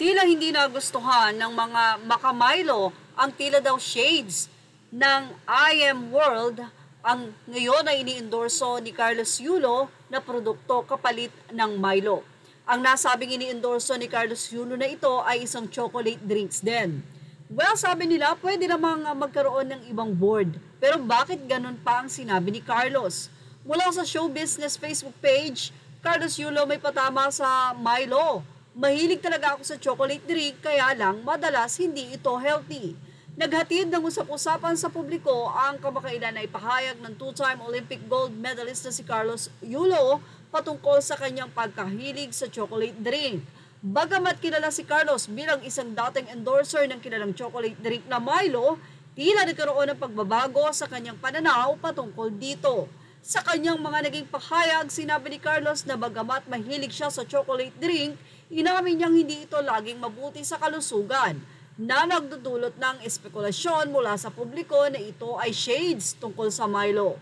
Tila hindi nagustuhan ng mga Makamilo ang tila daw shades ng I Am World ang ngayon ay ini-endorso ni Carlos Yulo na produkto kapalit ng Milo. Ang nasabing ini-endorso ni Carlos Yulo na ito ay isang chocolate drinks din. Well, sabi nila pwede namang magkaroon ng ibang board. Pero bakit ganun pa ang sinabi ni Carlos? Mula sa show business Facebook page, Carlos Yulo may patama sa Milo. Mahilig talaga ako sa chocolate drink kaya lang madalas hindi ito healthy. Naghatid ng usap-usapan sa publiko ang kamakailan na ipahayag ng two-time Olympic gold medalist na si Carlos Yulo patungkol sa kanyang pagkahilig sa chocolate drink. Bagamat kilala si Carlos bilang isang dating endorser ng kilalang chocolate drink na Milo, tila nagkaroon ng pagbabago sa kanyang pananaw patungkol dito. Sa kanyang mga naging pahayag, sinabi ni Carlos na bagamat mahilig siya sa chocolate drink, inamin niyang hindi ito laging mabuti sa kalusugan, na nagdudulot ng espekulasyon mula sa publiko na ito ay shades tungkol sa Milo.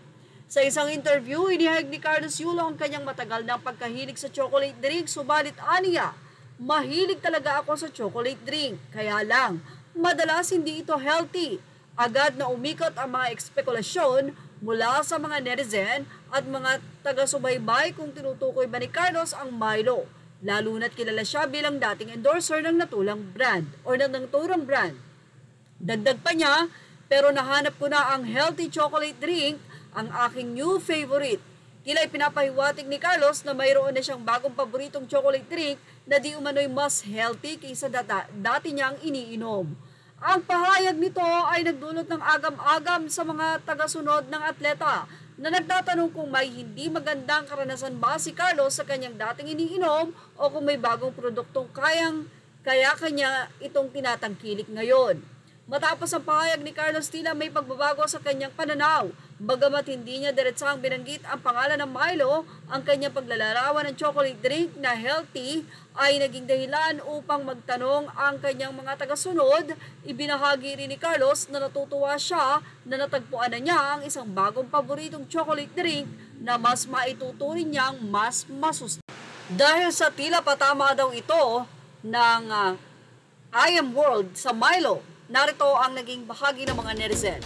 Sa isang interview, inihayag ni Carlos Yulo ang kanyang matagal na pagkahilig sa chocolate drink, subalit aniya, mahilig talaga ako sa chocolate drink, kaya lang, madalas hindi ito healthy. Agad na umikot ang mga espekulasyon mula sa mga netizen at mga taga-subaybay kung tinutukoy ba ni Carlos ang Milo. Lalo na't kilala siya bilang dating endorser ng naturang brand. Dagdag pa niya, pero nahanap ko na ang healthy chocolate drink, ang aking new favorite. Tila ipinapahiwatig ni Carlos na mayroon na siyang bagong paboritong chocolate drink na di umano'y mas healthy kaysa dati niyang iniinom. Ang pahayag nito ay nagdulot ng agam-agam sa mga tagasunod ng atleta na nagtatanong kung may hindi magandang karanasan ba si Carlos sa kanyang dating iniinom o kung may bagong produktong kaya kanya itong tinatangkilik ngayon. Matapos ang pahayag ni Carlos, tila may pagbabago sa kanyang pananaw. Bagamat hindi niya diretsahang binanggit ang pangalan ng Milo, ang kanyang paglalarawan ng chocolate drink na healthy ay naging dahilan upang magtanong ang kanyang mga tagasunod. Ibinahagi rin ni Carlos na natutuwa siya na natagpuan na niya ang isang bagong paboritong chocolate drink na mas maituturing niyang mas masustansya. Dahil sa tila patama daw ito ng I Am World sa Milo, narito ang naging bahagi ng mga netizen.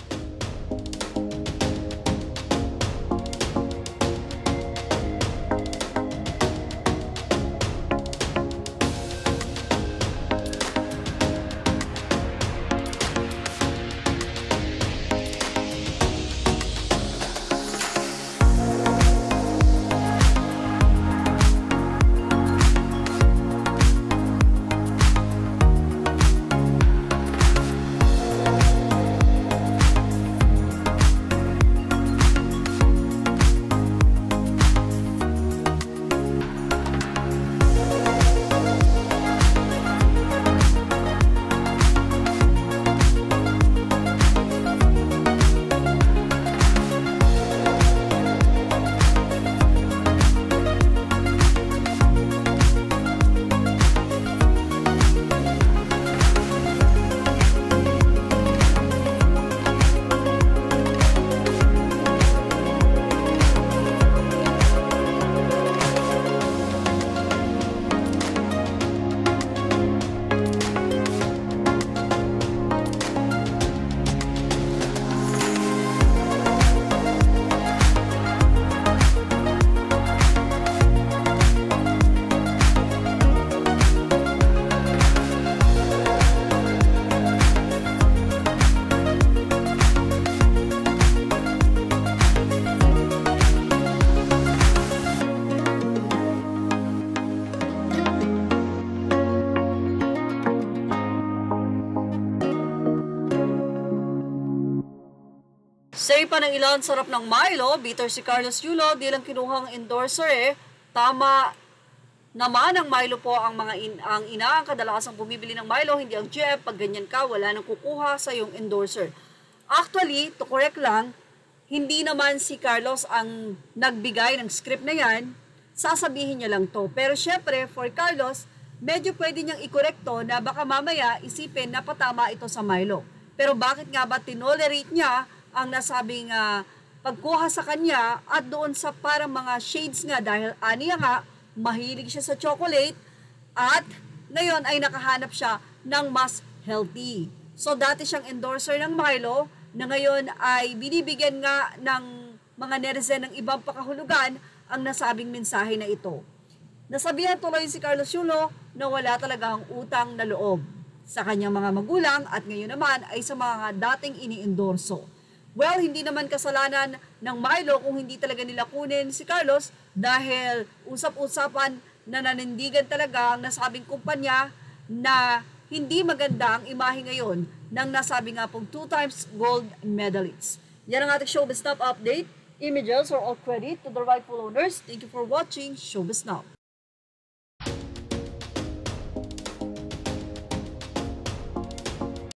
Say pa ng ilan, sarap ng Milo, bitter si Carlos Yulo, di lang kinuhang endorser Tama naman ang Milo po ang ang ina, ang kadalasang bumibili ng Milo, hindi ang Jeff. Pag ganyan ka, wala nang kukuha sa yung endorser. Actually, to correct lang, hindi naman si Carlos ang nagbigay ng script na yan, sasabihin niya lang to. Pero syempre, for Carlos, medyo pwede niyang ikorekto na baka mamaya isipin na patama ito sa Milo. Pero bakit nga ba tinolerate niya ang nasabing pagkuha sa kanya at doon sa parang mga shades nga dahil aniya nga, mahilig siya sa chocolate at ngayon ay nakahanap siya ng mas healthy. So dati siyang endorser ng Milo na ngayon ay binibigyan nga ng mga netizen ng ibang pakahulugan ang nasabing mensahe na ito. Nasabihan tuloy si Carlos Yulo na wala talagang utang na loob sa kanyang mga magulang at ngayon naman ay sa mga dating iniendorso. Well, hindi naman kasalanan ng Milo kung hindi talaga nila kunin si Carlos dahil usap-usapan na nanindigan talaga ang nasabing kumpanya na hindi maganda ang imahe ngayon ng nasabi nga pong 2 times gold medalist. Yan ang ating Showbiz Now update. Images are all credit to the rightful owners. Thank you for watching Showbiz Now.